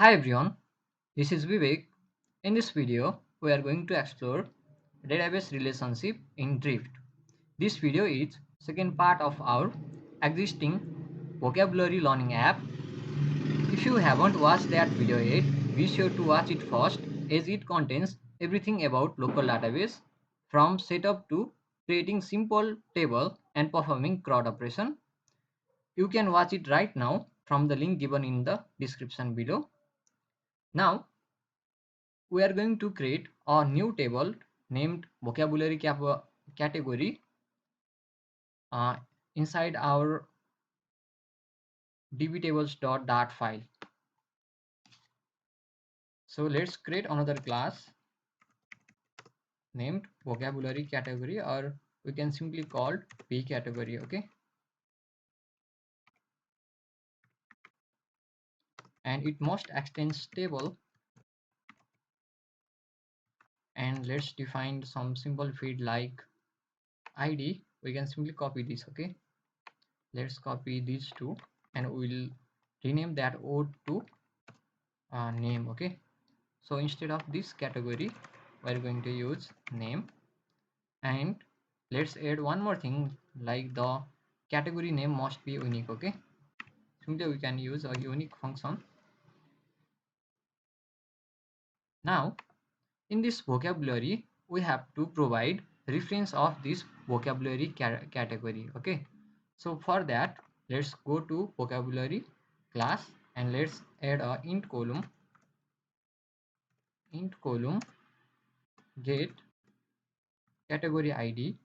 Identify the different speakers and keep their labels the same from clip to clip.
Speaker 1: Hi everyone, this is Vivek. In this video, we are going to explore database relationship in Drift. This video is second part of our existing vocabulary learning app. If you haven't watched that video yet, be sure to watch it first as it contains everything about local database from setup to creating simple table and performing CRUD operation. You can watch it right now from the link given in the description below. Now, we are going to create a new table named vocabulary category uh, inside our dbtables.dart file. So let's create another class named vocabulary category, or we can simply call p category. Okay, and it must extends table, and let's define some simple field like id. We can simply copy this. Okay, let's copy these two and we'll rename that o to name. Okay, so instead of this category we're going to use name, and let's add one more thing, like the category name must be unique. Okay, simply we can use a unique function. Now in this vocabulary we have to provide reference of this vocabulary category. Okay, so for that let's go to vocabulary class and let's add a int column get category id,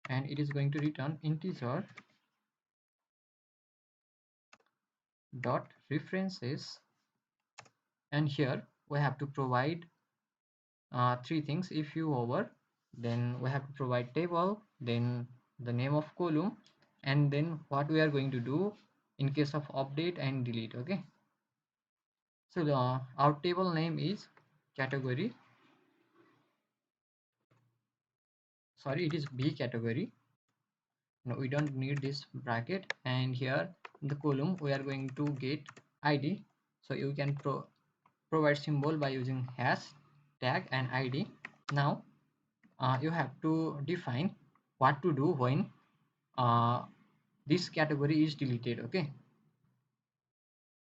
Speaker 1: and it is going to return integer dot references, and here we have to provide three things. If you over, then we have to provide table, then the name of column, and then what we are going to do in case of update and delete. Okay, so our table name is category, sorry, it is b category. No, we don't need this bracket, and here in the column we are going to get id, so you can provide symbol by using hash tag and id. Now you have to define what to do when uh, this category is deleted. Okay,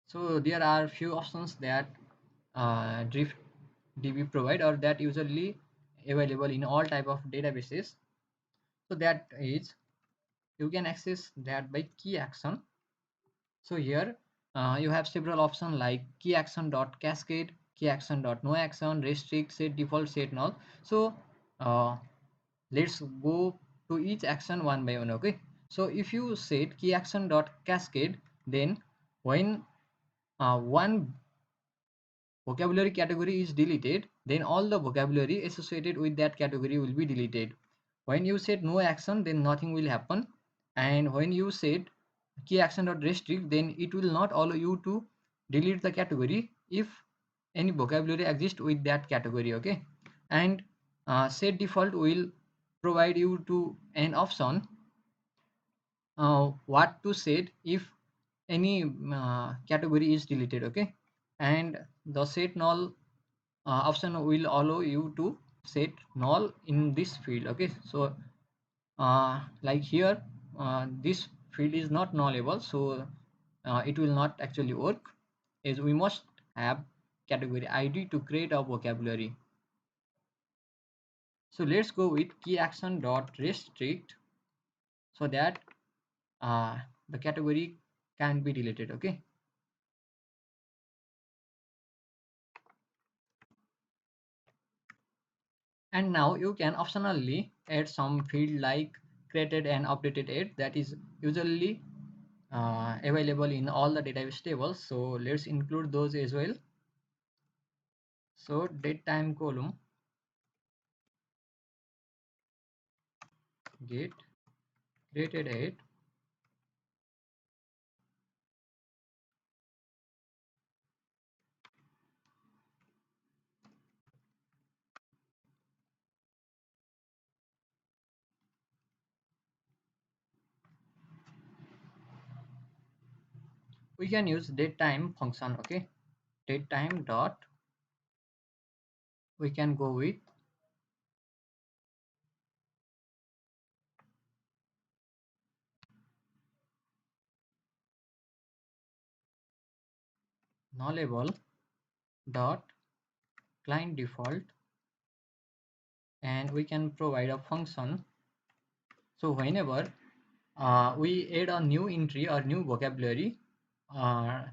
Speaker 1: so there are few options that drift db provide, or that usually available in all type of databases. So that is, you can access that by key action. So here you have several options like key action dot cascade, key action dot no action, restrict, set default, set null. So uh, let's go to each action one by one. Okay, so if you set key action dot cascade, then when one vocabulary category is deleted, then all the vocabulary associated with that category will be deleted. When you set no action, then nothing will happen, and when you set key action dot restrict, then it will not allow you to delete the category if any vocabulary exists with that category. Okay, and set default will provide you to an option what to set if any category is deleted. Okay, and the set null option will allow you to set null in this field. Okay, so like here this field is not nullable, so it will not actually work, as we must have category id to create a vocabulary. So let's go with key action dot restrict, so that uh, the category can be deleted. Okay, and now you can optionally add some field like created and updated it, that is usually available in all the database tables. So let's include those as well. So date time column get created it, we can use datetime function. Okay, datetime dot, we can go with nullable dot client default, and we can provide a function. So whenever we add a new entry or new vocabulary,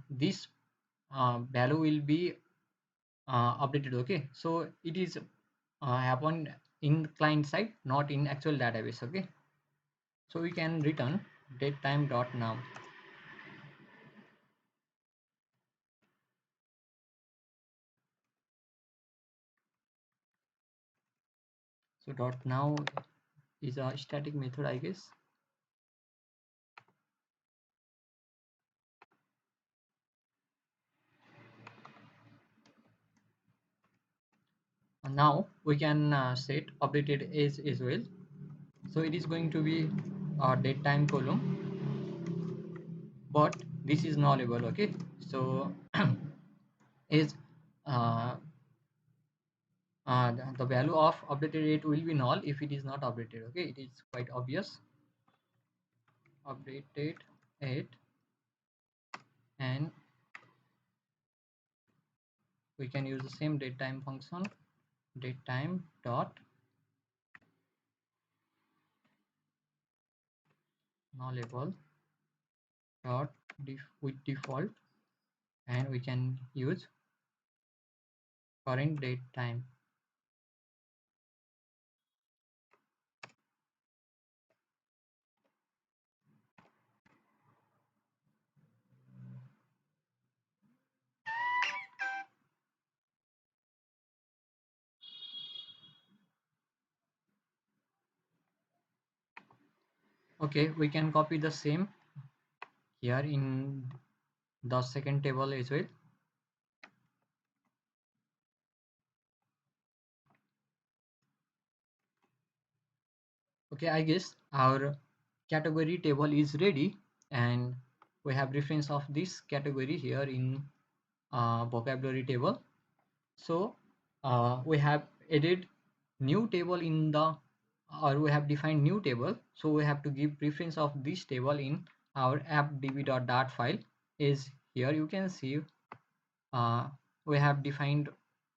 Speaker 1: this value will be updated. Okay, so it is happened in client side, not in actual database. Okay, so we can return datetime dot now. So dot now is a static method, I guess. And now we can set updated age as well. So it is going to be a datetime column, but this is nullable. Okay, so is uh, the value of updated rate will be null if it is not updated. Okay, it is quite obvious. Updated it, and we can use the same datetime function, datetime dot nullable dot with default, and we can use current date time. Okay, we can copy the same here in the second table as well. Okay, I guess our category table is ready, and we have reference of this category here in vocabulary table. So we have added new table in the, or we have defined new table, so we have to give preference of this table in our app.db.dart file. Is here you can see we have defined,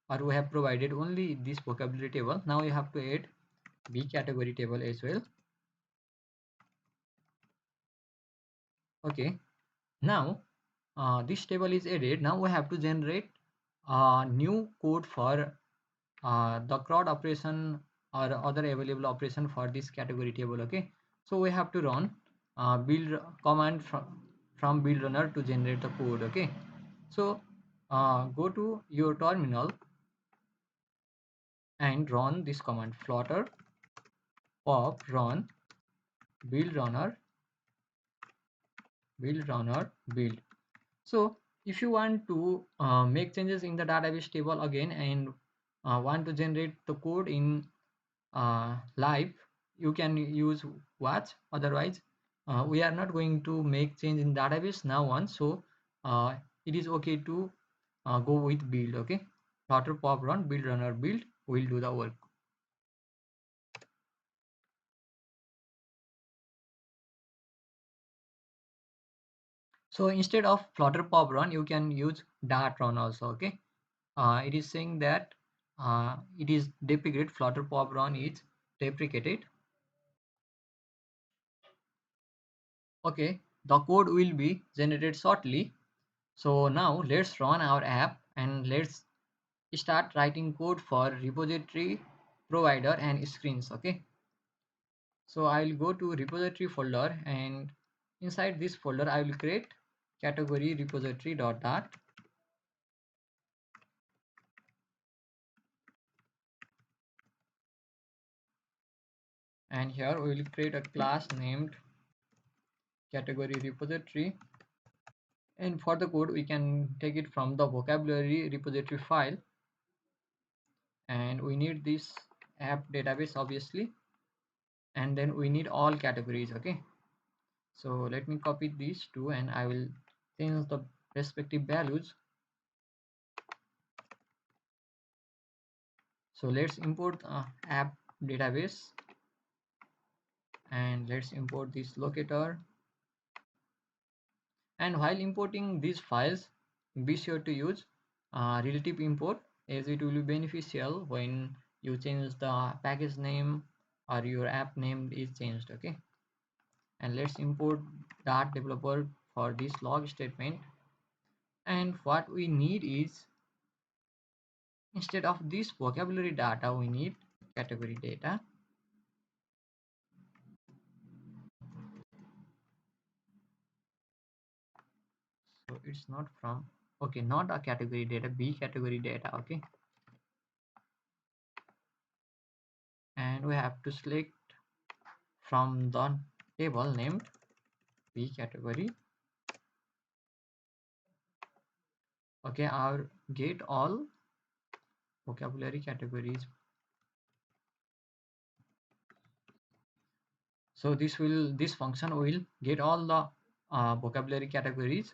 Speaker 1: or we have provided only this vocabulary table. Now you have to add b category table as well. Okay, now this table is added. Now we have to generate a new code for the CRUD operation or other available operation for this category table. Okay, so we have to run build command from build runner to generate the code. Okay, so go to your terminal and run this command, flutter pop run build runner build. So if you want to make changes in the database table again, and want to generate the code in live, you can use watch. Otherwise we are not going to make change in database now on, so it is okay to go with build. Okay, flutter pop run build runner build will do the work. So instead of flutter pop run, you can use dart run also. Okay, it is saying that it is deprecated, flutter pop run is deprecated. Okay, the code will be generated shortly. So now let's run our app, and let's start writing code for repository, provider, and screens. Okay, so I will go to repository folder, and inside this folder I will create category repository.dart, and here we will create a class named category repository. And for the code, we can take it from the vocabulary repository file, and we need this app database obviously, and then we need all categories. Okay, so let me copy these two, and I will change the respective values. So let's import app database, and let's import this locator. And while importing these files, be sure to use relative import, as it will be beneficial when you change the package name or your app name is changed. Okay, and let's import dart developer for this log statement. And what we need is, instead of this vocabulary data, we need category data. So it's not from, okay, not a category data, b category data. Okay, and we have to select from the table named b category. Okay, our get all vocabulary categories. So this function will get all the vocabulary categories,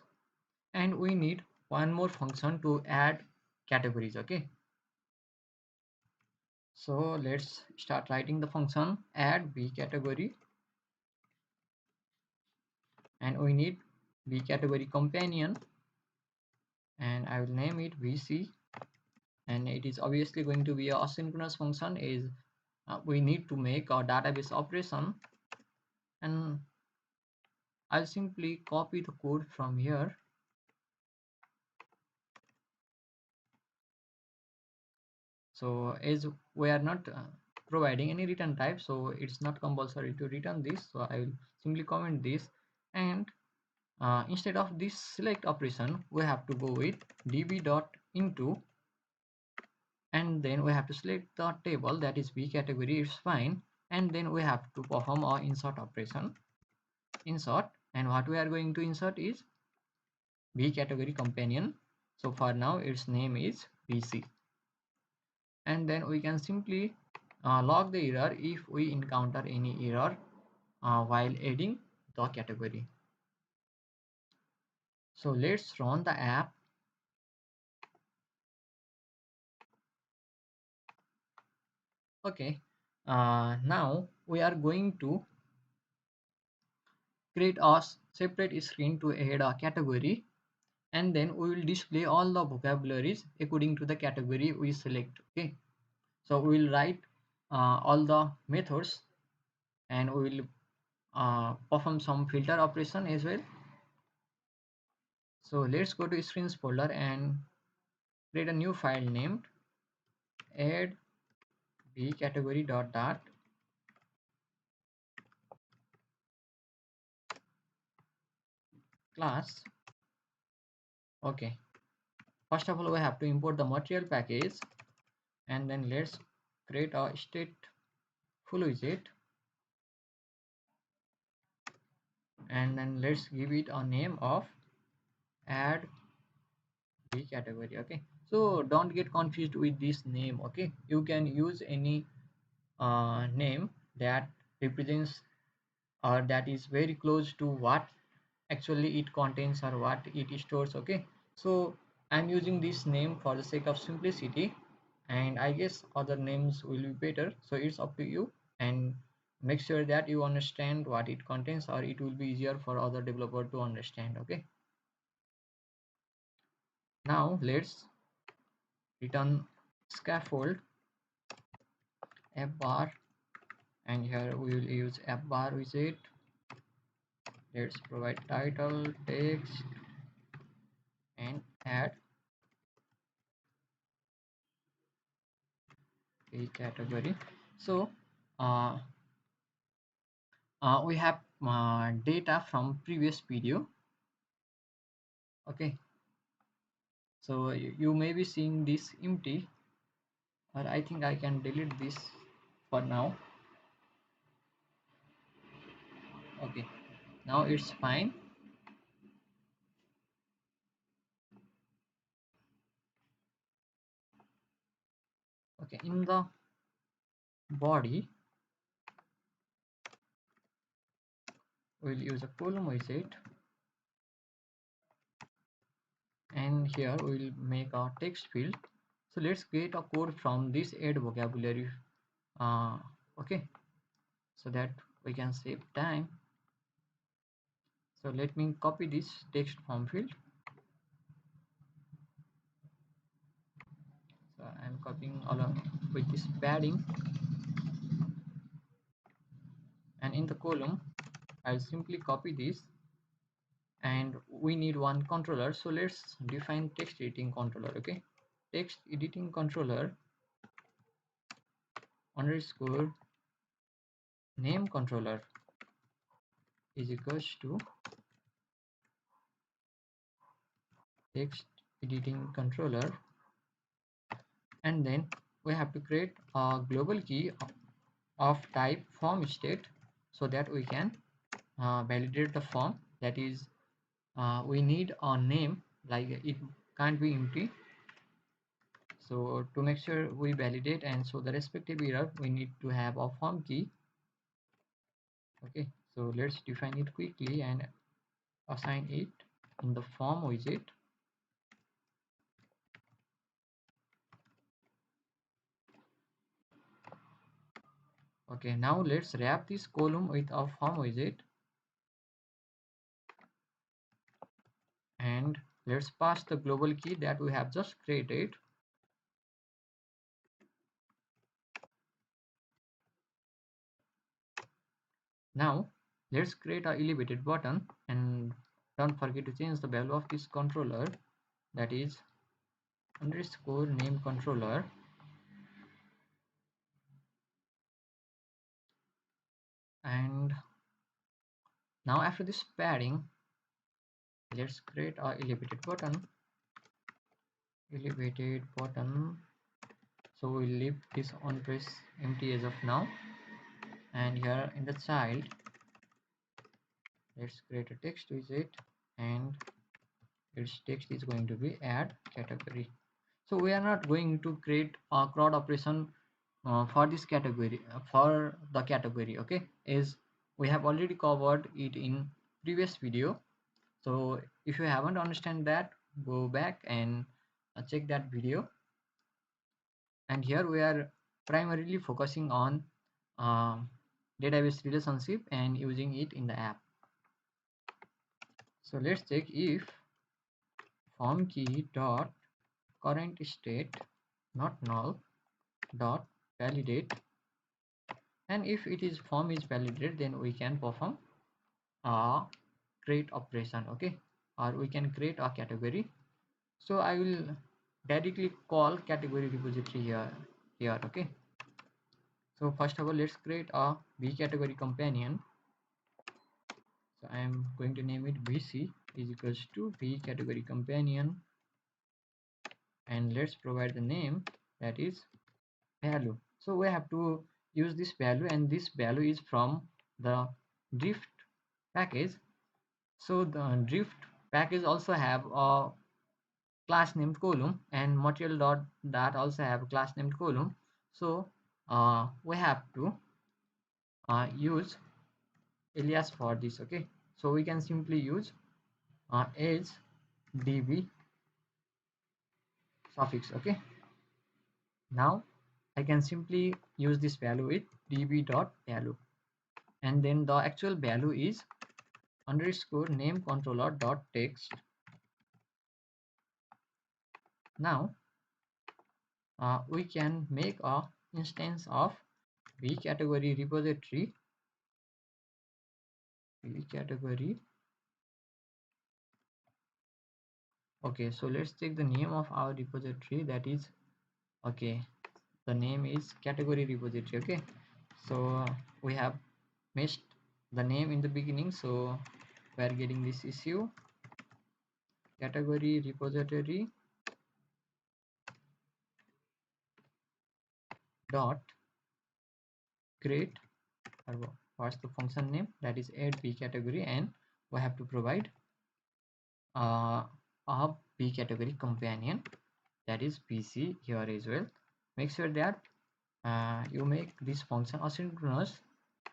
Speaker 1: and we need one more function to add categories. Okay, so let's start writing the function add b category, and we need b category companion, and I will name it vc. And it is obviously going to be a asynchronous function, is we need to make a database operation. And I'll simply copy the code from here. So as we are not providing any return type, so it's not compulsory to return this, so I will simply comment this. And instead of this select operation, we have to go with db.into, and then we have to select the table, that is b category, it's fine. And then we have to perform our insert operation, insert, and what we are going to insert is b category companion. So for now its name is vc, and then we can simply log the error if we encounter any error while adding the category. So let's run the app. Okay, now we are going to create a separate screen to add a category, and then we will display all the vocabularies according to the category we select. Okay, so we will write all the methods, and we will perform some filter operation as well. So let's go to screens folder and create a new file named add b category dot class. Okay, first of all we have to import the material package, and then let's create a stateful widget, and then let's give it a name of add b category. Okay, so don't get confused with this name. Okay, you can use any name that represents or that is very close to what actually it contains or what it stores. Okay, so I'm using this name for the sake of simplicity, and I guess other names will be better, so it's up to you. And make sure that you understand what it contains, or it will be easier for other developer to understand. Okay, now let's return scaffold app bar, and here we will use app bar widget. Let's provide title, text, and add a category. So uh, we have data from previous video. Okay, so you may be seeing this empty, or I think I can delete this for now. Okay, now it's fine. Okay, in the body we'll use a column widget, and here we will make a text field. So let's create a code from this add vocabulary, uh, okay, so that we can save time. So let me copy this text form field. So I'm copying along with this padding, and in the column I'll simply copy this, and we need one controller. So let's define text editing controller. Okay, text editing controller underscore name controller is equals to text editing controller, and then we have to create a global key of type form state, so that we can validate the form. That is, we need a name, like it can't be empty. So to make sure we validate and show the respective error, we need to have a form key. Okay, so let's define it quickly and assign it in the form widget. Okay, now let's wrap this column with a form widget, and let's pass the global key that we have just created. Now let's create a elevated button, and don't forget to change the value of this controller, that is underscore name controller. And now after this padding, let's create a elevated button. So we'll leave this on press empty as of now, and here in the child let's create a text widget, and its text is going to be add category. So we are not going to create a crowd operation for this category, for the category, okay, is we have already covered it in previous video. So if you haven't understand that, go back and check that video. And here we are primarily focusing on database relationship and using it in the app. So let's check if form key dot current state not null dot validate, and if it is form is validated, then we can perform a create operation, okay, or we can create a category. So I will directly call category repository here, okay. So first of all, let's create a b category companion. So I am going to name it bc is equals to b category companion, and let's provide the name, that is value. So we have to use this value, and this value is from the drift package. So the drift package also have a class named column, and material dot that also have class named column. So we have to use alias for this, okay. So we can simply use as db suffix, okay. Now I can simply use this value with db dot value, and then the actual value is underscore name controller dot text. Now we can make a instance of b category repository. Okay, so let's check the name of our repository, that is, okay, the name is category repository, okay. So we have missed the name in the beginning, so we are getting this issue category repository dot create, or what's the function name, that is add b category, and we have to provide a b category companion, that is bc here as well. Make sure that you make this function asynchronous,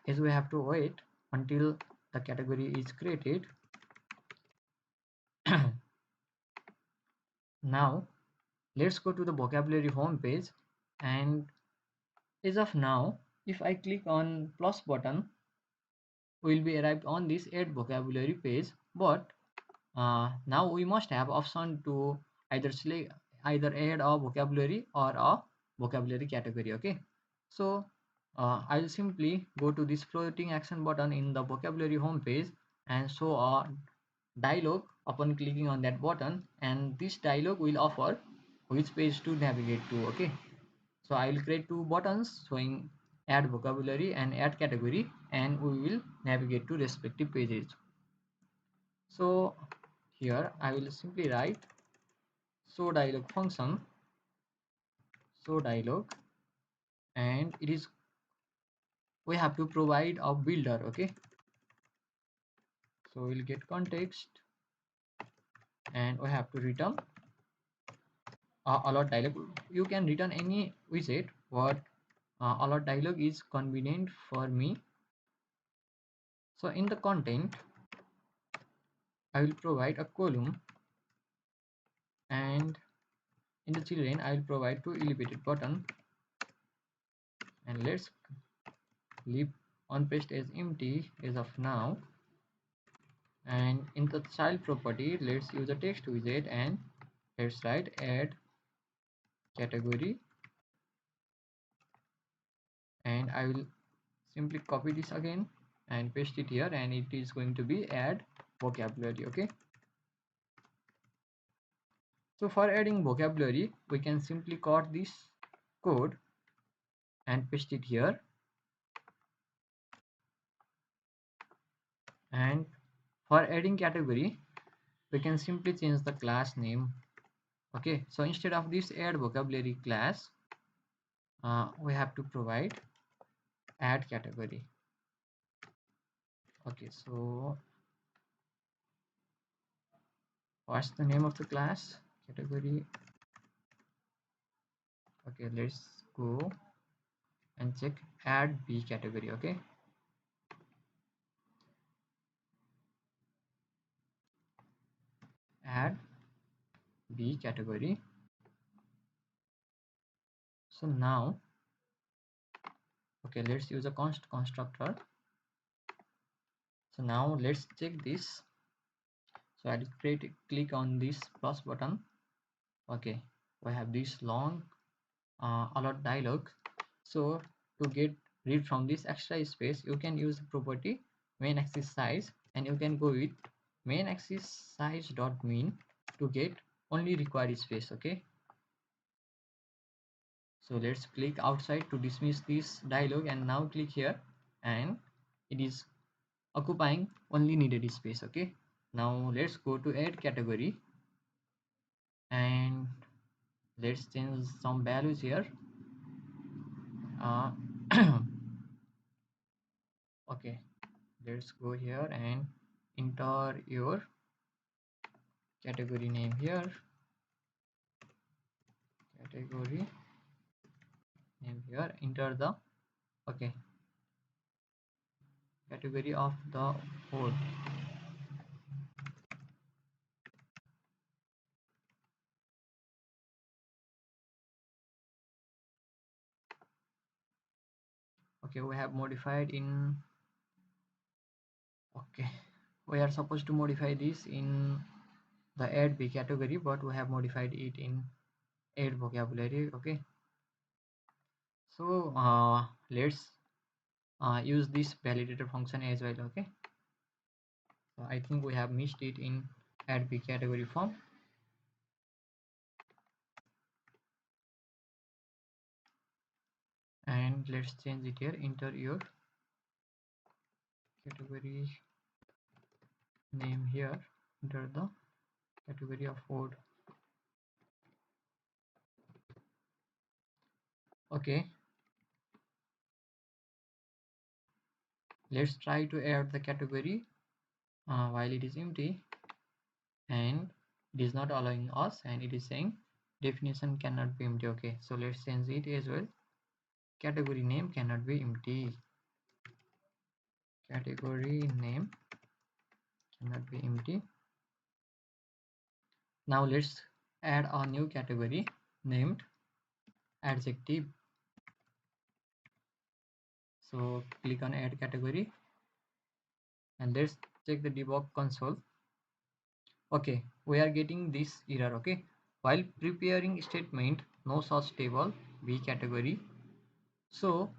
Speaker 1: as we have to wait until the category is created. Now let's go to the vocabulary home page, and as of now, if I click on plus button, we will be arrived on this add vocabulary page. But now we must have option to either select, either add a vocabulary or a vocabulary category. Okay, so I will simply go to this floating action button in the vocabulary home page and show a dialog upon clicking on that button, and this dialog will offer which page to navigate to. Okay, so I will create two buttons showing add vocabulary and add category, and we will navigate to respective pages. So here I will simply write show dialog function, show dialog, and it is, we have to provide a builder. Okay, so we'll get context and we have to return alert dialog. You can return any widget, but alert dialog is convenient for me. So in the content I will provide a column, and in the children I will provide two elevated button, and let's leave on paste as empty as of now. And in the child property, let's use a text widget and let's write add category, and I will simply copy this again and paste it here, and it is going to be add vocabulary. Okay, so for adding vocabulary we can simply cut this code and paste it here, and for adding category we can simply change the class name. Okay, so instead of this add vocabulary class, we have to provide add category. Okay, so what's the name of the class? Category. Okay, let's go and check add b category. Okay, add b category. So now, okay, let's use a constructor. So now let's check this. So I'll click on this plus button. Okay, we have this long alert dialog. So to get rid from this extra space, you can use the property main axis size, and you can go with main axis size dot mean to get only required space. Okay, so let's click outside to dismiss this dialog, and now click here, and it is occupying only needed space. Okay, now let's go to add category, and let's change some values here. uh, okay, let's go here and enter your category name here, category name here, enter the, okay, category of the whole. Okay, we have modified in, okay, we are supposed to modify this in the add b category, but we have modified it in add vocabulary. Okay, so let's use this validator function as well. Okay, so I think we have missed it in add b category form, and let's change it here. Enter your category name here, enter the category of food. Okay, let's try to add the category while it is empty, and it is not allowing us, and it is saying definition cannot be empty. Okay, so let's change it as well. Category name cannot be empty, category name cannot be empty. Now let's add a new category named adjective. So click on add category and let's check the debug console. Okay, we are getting this error. Okay, while preparing statement no such table b category. So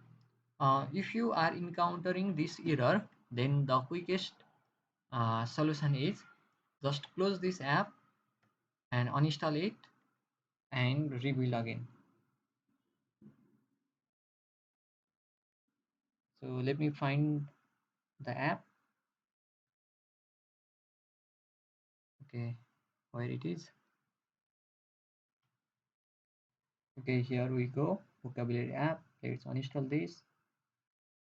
Speaker 1: if you are encountering this error, then the quickest solution is just close this app and uninstall it and rebuild again. So let me find the app. Okay, where it is. Okay, here we go. Vocabulary app. Let's uninstall this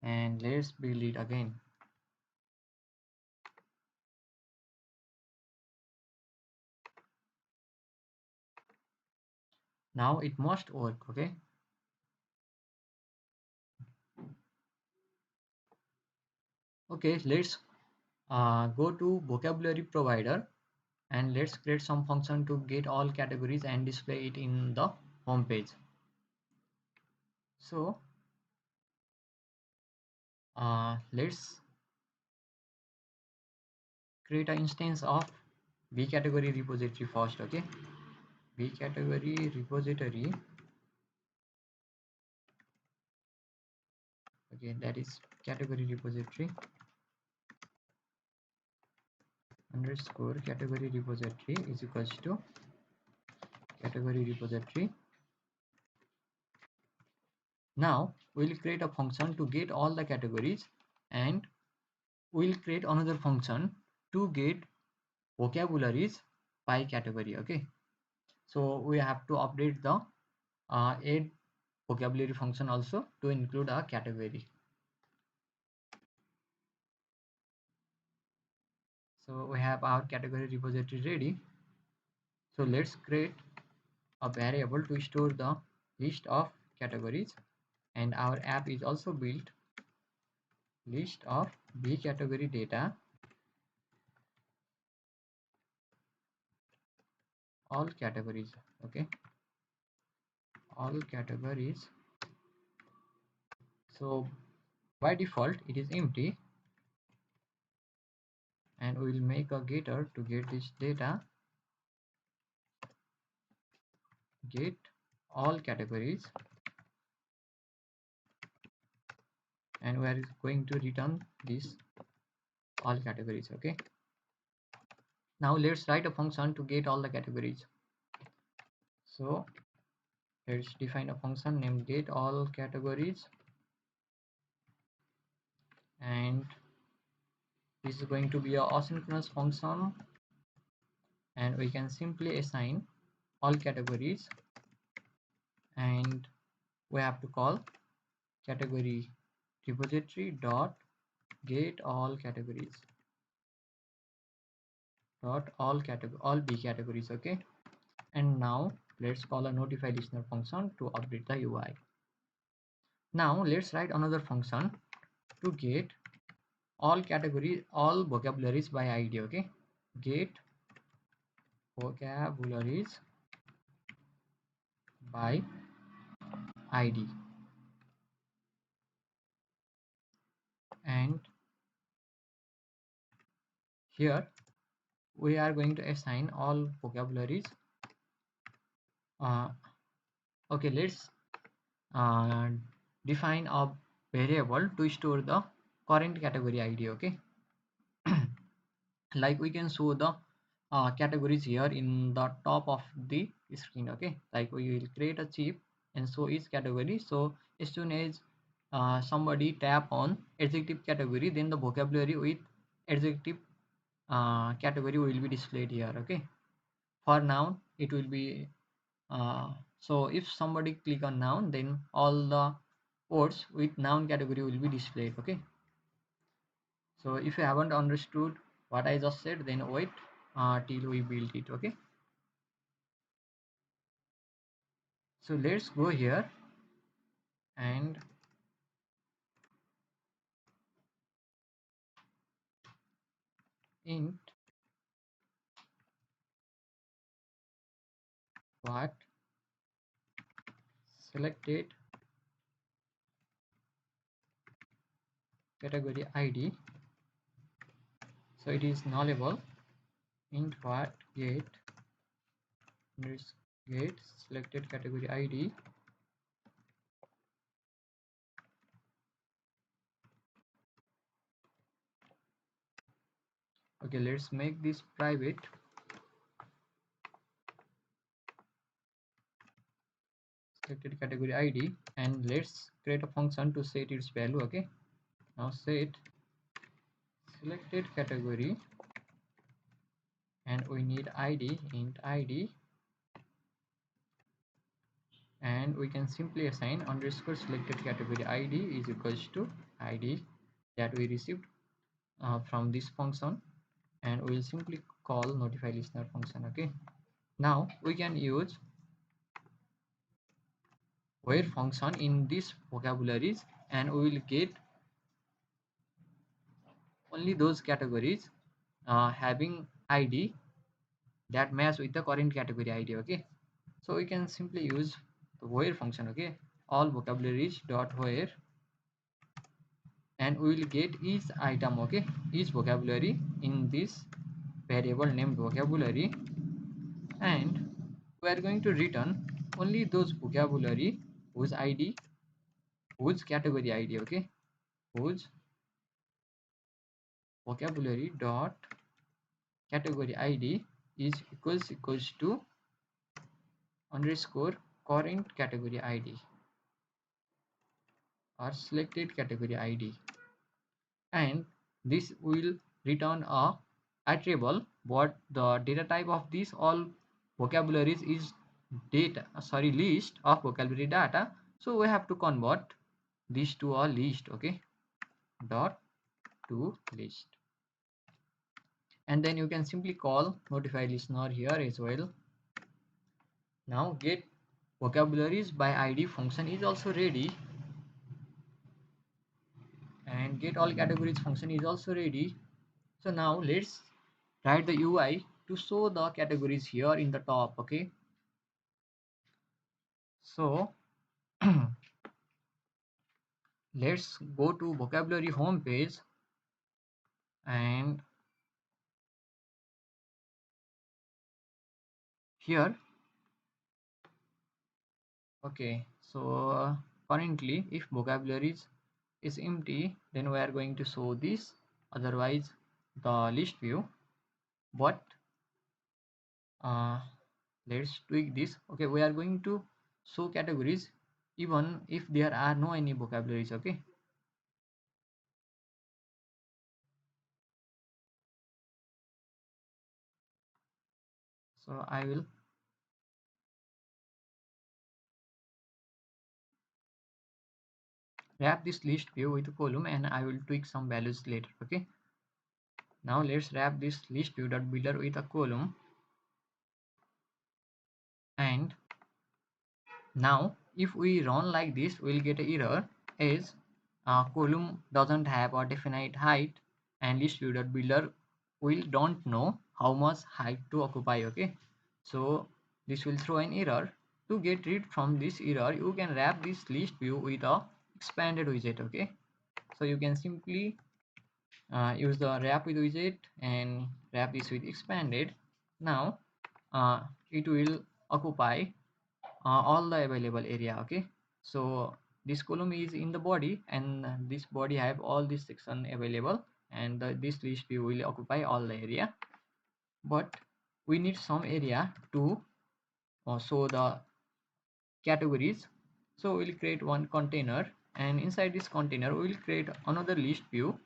Speaker 1: and let's build it again. Now it must work. Okay. Okay, let's go to vocabulary provider and let's create some function to get all categories and display it in the home page. So let's create an instance of b category repository first. Okay, b category repository. Okay, that is category repository underscore category repository is equals to category repository. Now we'll create a function to get all the categories and we'll create another function to get vocabularies by category. Okay, so we have to update the add vocabulary function also to include a category. So we have our category repository ready. So let's create a variable to store the list of categories and our app is also built list of b category data all categories. Okay, all categories. So by default it is empty and we will make a getter to get this data, get all categories, and we are going to return this all categories. Okay, now let's write a function to get all the categories. So let's define a function named get all categories and this is going to be a asynchronous function and we can simply assign all categories and we have to call category repository dot get all categories dot all b categories. Okay, and now let's call a notify listener function to update the UI. Now let's write another function to get all categories all vocabularies by id. Okay, get vocabularies by id and here we are going to assign all vocabularies. Okay, let's uh, define a variable to store the current category id. Okay, like we can show the categories here in the top of the screen. Okay, like we will create a chip and show each category. So as soon as somebody tap on adjective category, then the vocabulary with adjective category will be displayed here. Okay, for noun it will be so if somebody click on noun, then all the words with noun category will be displayed. Okay, so if you haven't understood what I just said, then wait till we build it. Okay, so let's go here and int what selected category id, so it is nullable. Int what get selected category id. Okay, let's make this private. Selected category id, and let's create a function to set its value. Okay, now set selected category, and we need id, int id, and we can simply assign underscore selected category id is equals to id that we received from this function, and we will simply call notify listener function. Okay, now we can use where function in this vocabularies, and we will get only those categories having id that match with the current category id. Okay, so we can simply use the where function. Okay, all vocabularies dot where, and we will get each item. Okay, each vocabulary in this variable named vocabulary, and we are going to return only those vocabulary whose id, whose category id. Okay, whose vocabulary dot category id is equals to underscore current category id or selected category id, and this will return a iterable, but the data type of this all vocabularies is data, sorry, list of vocabulary data, so we have to convert this to a list. Okay, dot to list, and then you can simply call notify listener here as well. Now get vocabularies by id function is also ready, and get all categories function is also ready. So now let's write the UI to show the categories here in the top. Okay, so let's go to vocabulary home page, and here, okay, so currently if vocabularies is empty, then we are going to show this, otherwise the list view. But uh, let's tweak this. Okay, we are going to show categories even if there are no any vocabularies. Okay, so I will wrap this list view with a column, and I will tweak some values later. Okay, now let's wrap this list view dot builder with a column, and now if we run like this, we'll get an error as column doesn't have a definite height, and list view dot builder will don't know how much height to occupy. Okay, so this will throw an error. To get rid from this error, you can wrap this list view with a expanded widget. Okay, so you can simply use the wrap with widget and wrap this with expanded. Now it will occupy all the available area. Okay, so this column is in the body, and this body have all this section available, and this list view will occupy all the area, but we need some area to show the categories. So we'll create one container, and inside this container we will create another list view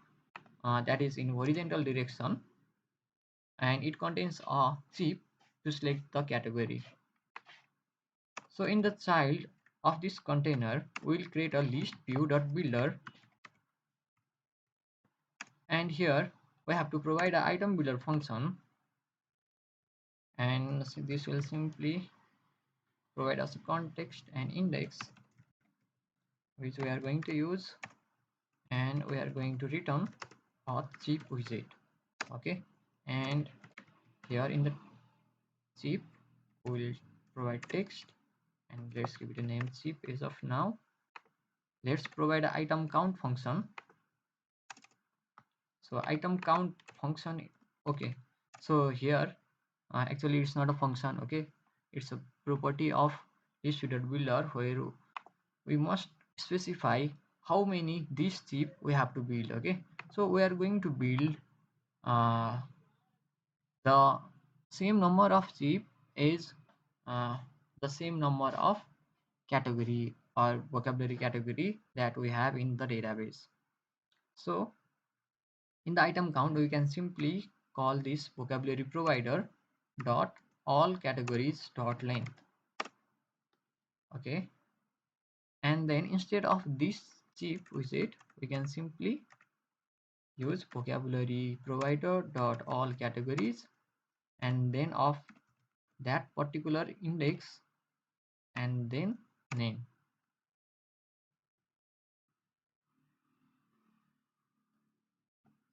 Speaker 1: that is in horizontal direction, and it contains a chip to select the category. So in the child of this container, we will create a list view dot builder, and here we have to provide an item builder function, and this will simply provide us a context and index which we are going to use, and we are going to return a chip widget. Okay, and here in the chip we will provide text, and let's give it a name zip as of now. Let's provide an item count function. So item count function, okay, so here actually it's not a function, okay, it's a property of distributed builder where we must specify how many this chip we have to build. Okay, so we are going to build uh, the same number of chip is uh, the same number of category or vocabulary category that we have in the database. So in the item count we can simply call this vocabulary provider dot all categories dot length. Okay, and then instead of this chip widget we can simply use vocabulary provider dot all categories and then of that particular index and then name.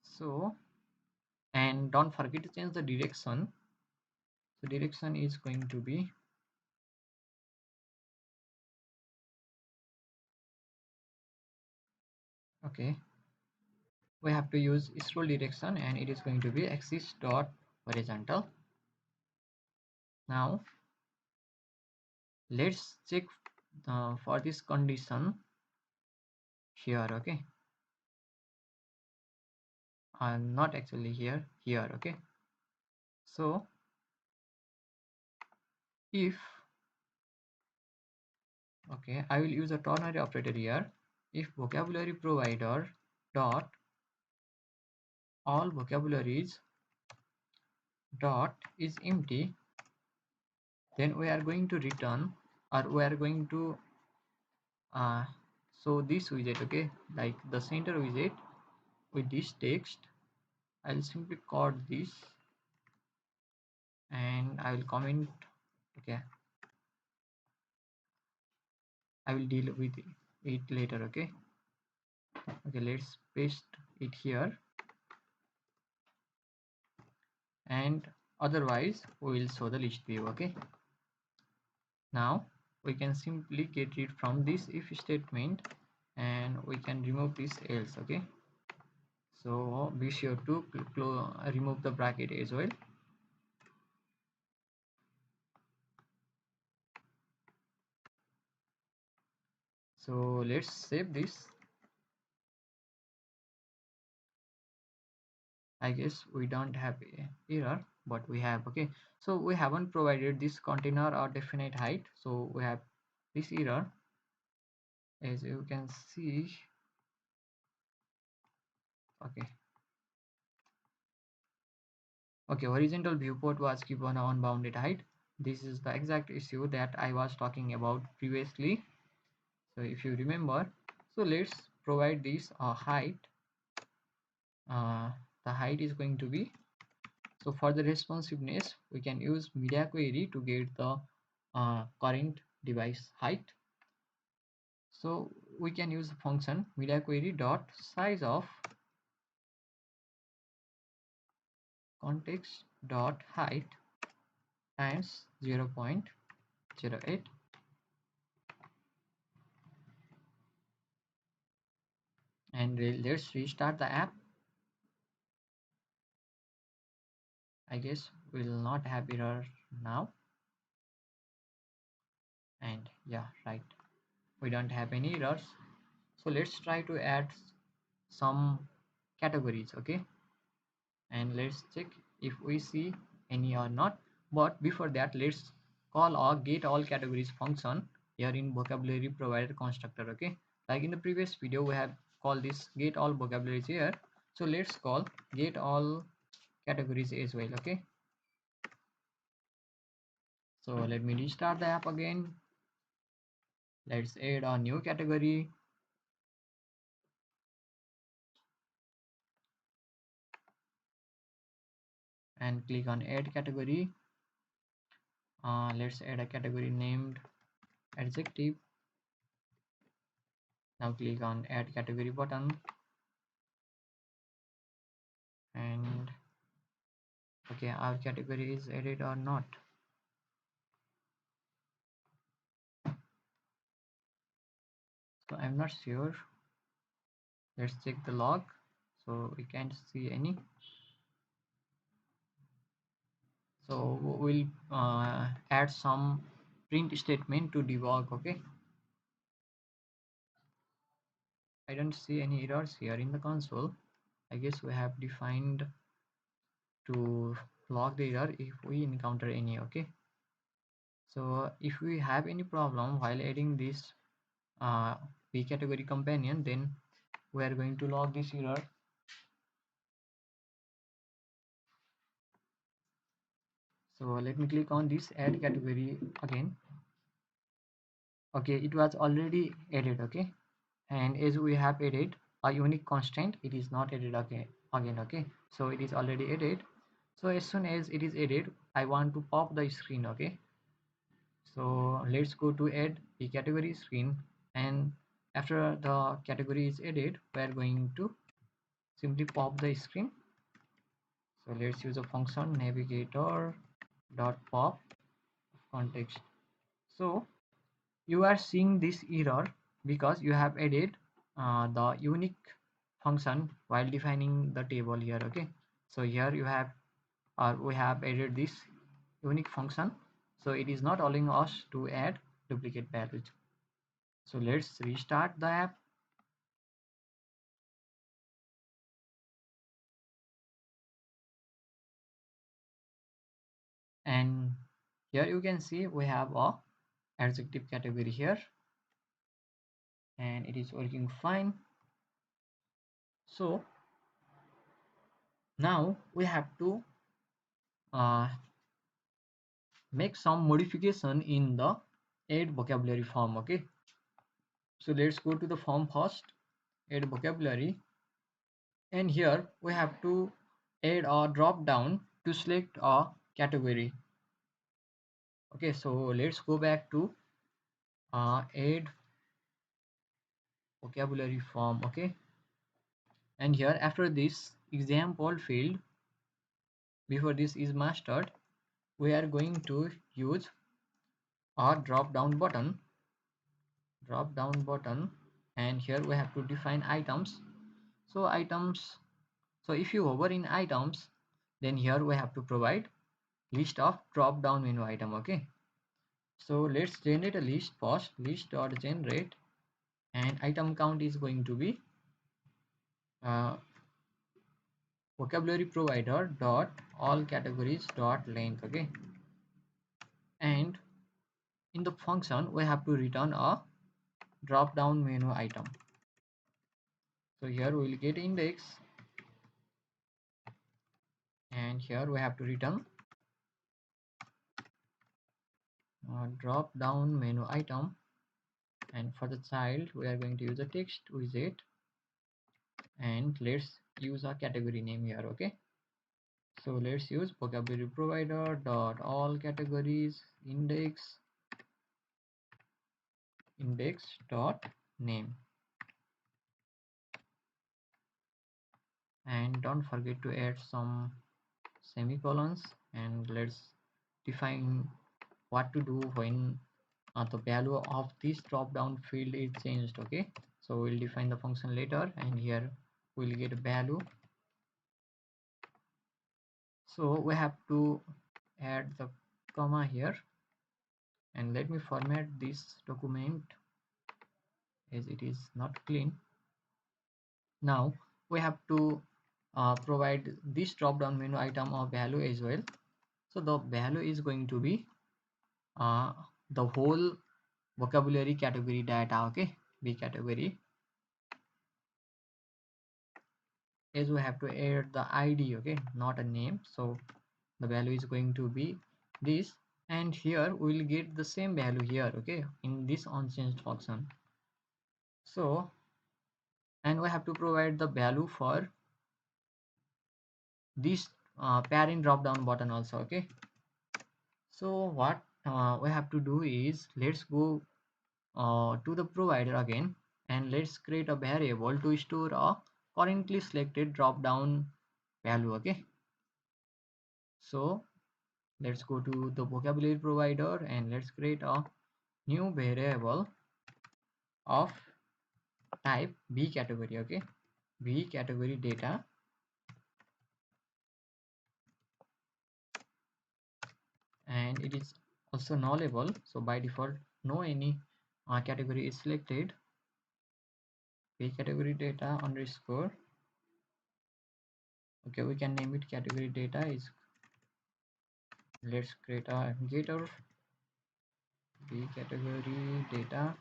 Speaker 1: So, and don't forget to change the direction. So direction is going to be okay, we have to use scroll direction and it is going to be axis dot horizontal. Now let's check for this condition here. Okay, not actually here. Okay, so if okay, I will use a ternary operator here. If vocabulary provider dot all vocabularies dot is empty, then we are going to return or we are going to so this widget, okay, like the center widget with this text, I'll simply code this and I will comment. Okay, I will deal with it later. Okay, let's paste it here and otherwise we will show the list view. Okay, now we can simply get rid from this if statement and we can remove this else. Okay, so be sure to remove the bracket as well. So let's save this. I guess we don't have a error, but we have. Okay, so we haven't provided this container or definite height, so we have this error as you can see. Okay, horizontal viewport was given an unbounded height. This is the exact issue that I was talking about previously. So if you remember, so let's provide this height. The height is going to be, so for the responsiveness we can use media query to get the current device height. So we can use the function media query dot size of context dot height times 0.08, and let's restart the app. I guess we'll not have error now, and yeah, right, we don't have any errors. So let's try to add some categories. Okay, and let's check if we see any or not, but before that let's call a get all categories function here in vocabulary provider constructor. Okay, like in the previous video we have called this get all vocabularies here, so let's call get all categories as well. Okay, so let me restart the app again. Let's add a new category and click on add category. Let's add a category named adjective. Now click on add category button and okay, our category is added or not. So I'm not sure. Let's check the log. So we can't see any. So we'll add some print statement to debug. Okay, I don't see any errors here in the console. I guess we have defined to log the error if we encounter any. Okay, so if we have any problem while adding this p category companion, then we are going to log this error. So let me click on this add category again. Okay, it was already added. Okay, and as we have added a unique constant, it is not added again. Okay, so it is already added. So as soon as it is added, I want to pop the screen. Okay, so let's go to add the category screen, and after the category is added, we are going to simply pop the screen. So let's use a function navigator dot pop context. So you are seeing this error because you have added the unique function while defining the table here. Okay, so here you have we have added this unique function, so it is not allowing us to add duplicate values. So let's restart the app. And here you can see we have a adjective category here, and it is working fine. So now we have to uh, make some modification in the add vocabulary form. Okay, so let's go to the form first, add vocabulary, and here we have to add a drop down to select a category. Okay, so let's go back to add vocabulary form. Okay, and here after this example field, before this is mastered, we are going to use a drop down button, and here we have to define items. So items, so if you hover in items, then here we have to provide list of drop down menu item. Okay, so let's generate a list first, list dot generate, and item count is going to be vocabulary provider dot all categories dot length. Okay, and in the function we have to return a drop down menu item. So here we will get index, and here we have to return drop down menu item, and for the child we are going to use a text widget, and let's use a category name here. Okay, so let's use vocabulary provider dot all categories index dot name, and don't forget to add some semicolons, and let's define what to do when the value of this drop down field is changed. Okay, so we'll define the function later, and here we'll get a value. So we have to add the comma here, and let me format this document as it is not clean. Now we have to provide this drop down menu item of value as well. So the value is going to be the whole vocabulary category data. Okay, b category, as we have to add the id. Okay, not a name, so the value is going to be this, and here we will get the same value here. Okay, in this unchanged function. So, and we have to provide the value for this parent drop down button also. Okay, so what we have to do is let's go to the provider again, and let's create a variable to store a currently selected drop down value. Okay, so let's go to the vocabulary provider, and let's create a new variable of type B category. Okay, B category data, and it is also nullable. So by default, no any category is selected. B category data underscore. Okay, we can name it category data is. Let's create a getter B category data.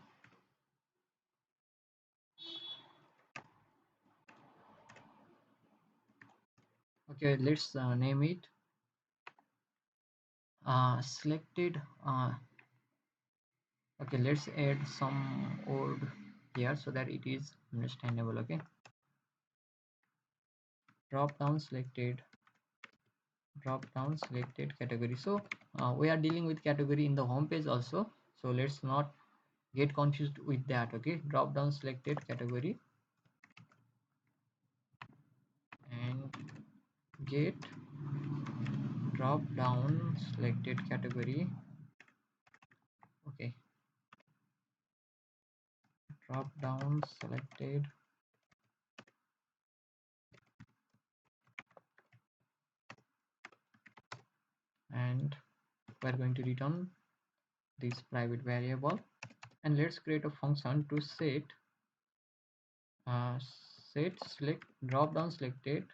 Speaker 1: Okay, let's name it selected. Okay, let's add some word here so that it is understandable. Okay, drop down selected category. So we are dealing with category in the home page also, so let's not get confused with that. Okay, drop down selected category and get drop down selected category. Okay, drop down selected and we're going to return this private variable, and let's create a function to set select drop down selected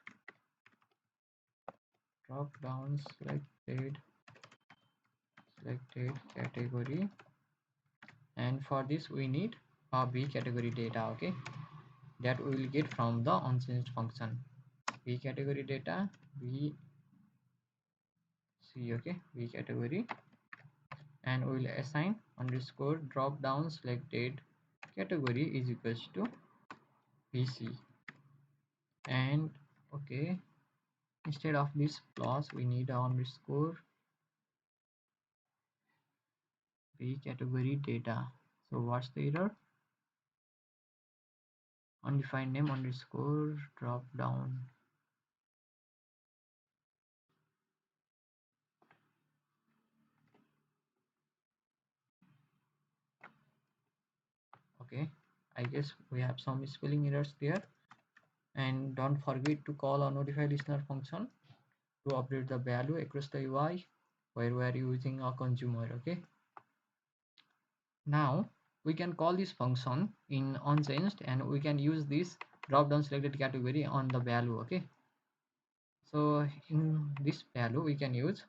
Speaker 1: category, and for this we need a B category data. Okay, that we will get from the unchanged function. B category data B C. Okay, B category, and we will assign underscore drop down selected category is equals to BC. And okay, instead of this plus we need a underscore B category data. So what's the error? Undefined name underscore drop down. Okay, I guess we have some spelling errors there. And don't forget to call a notify listener function to update the value across the UI where we are using a consumer. Okay, now we can call this function in unchanged and we can use this drop down selected category on the value. Okay, so in this value we can use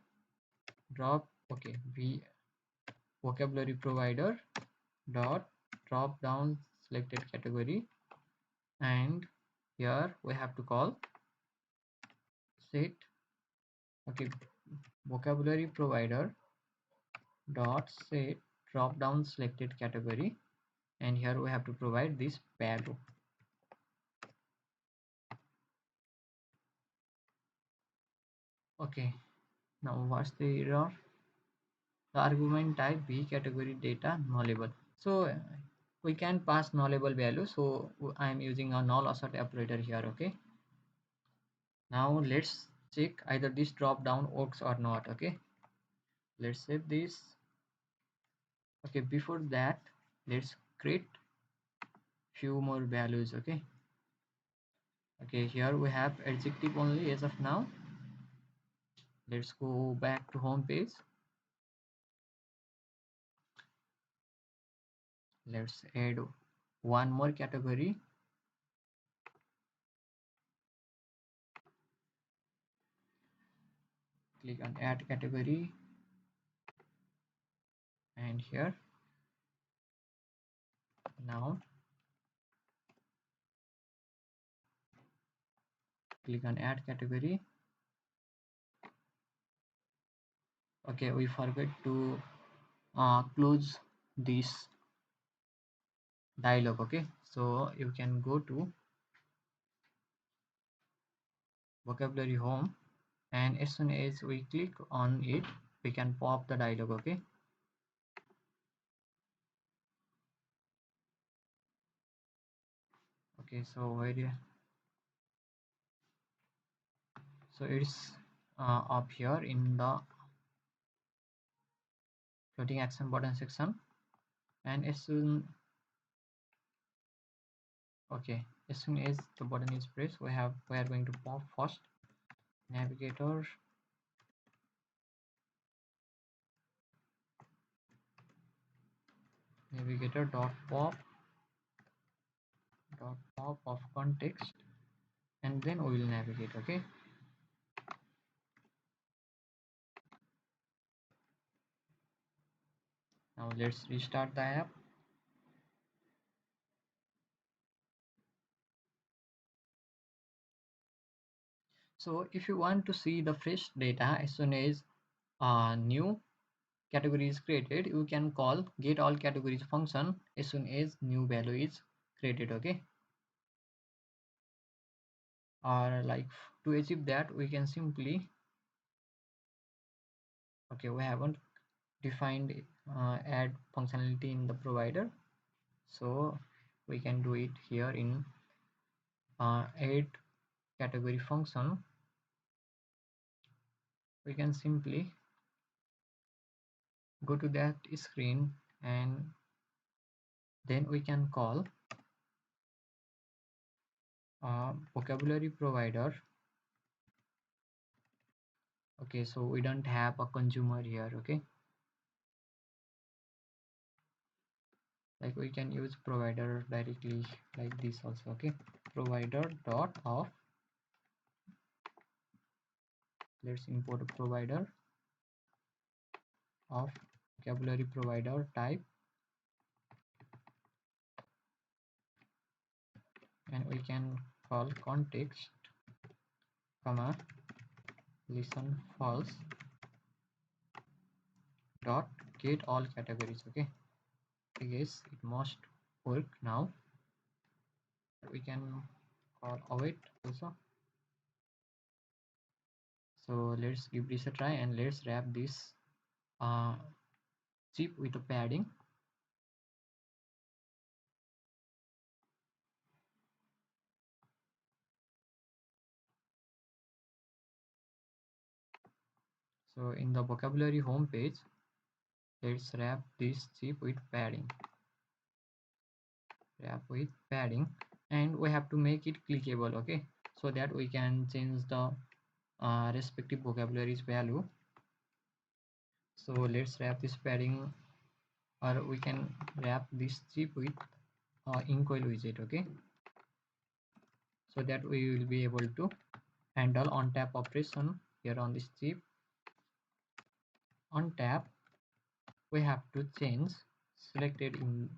Speaker 1: drop vocabulary provider dot drop down selected category, and here we have to call set vocabulary provider dot set drop down selected category, and here we have to provide this value. Okay, now what's the error? The argument type B category data nullable. So we can pass nullable value, so I am using a null assert operator here. Okay, now let's check either this drop down works or not. Okay, let's save this. Okay, before that let's create few more values. Okay, here we have adjective only as of now. Let's go back to home page. Let's add one more category. Click on add category, and here now click on add category. Okay, we forgot to close this dialog. Okay, so you can go to vocabulary home, and as soon as we click on it we can pop the dialog. Okay, so where so it's up here in the floating action button section, and as soon Okay, as soon as the button is pressed, we are going to pop first navigator dot pop of context, and then we will navigate. Okay, now let's restart the app. So if you want to see the fresh data as soon as a new category is created, you can call get all categories function as soon as new value is created. Okay, or like to achieve that, we can simply, okay, we haven't defined add functionality in the provider, so we can do it here in add category function. We can simply go to that screen, and then we can call vocabulary provider. Okay, so we don't have a consumer here. Okay, like we can use provider directly like this also. Okay, provider dot of, let's import a provider of vocabulary provider type, and we can call context comma listen false dot get all categories. Okay, I guess it must work now. We can call await also. So let's give this a try, and let's wrap this uh, chip with a padding. So in the vocabulary home page, let's wrap this chip with padding. Wrap with padding, and we have to make it clickable. Okay, so that we can change the respective vocabularies value. So let's wrap this padding, or we can wrap this chip with incoil widget. Okay, so that we will be able to handle on tap operation here on this chip. On tap, we have to change selected in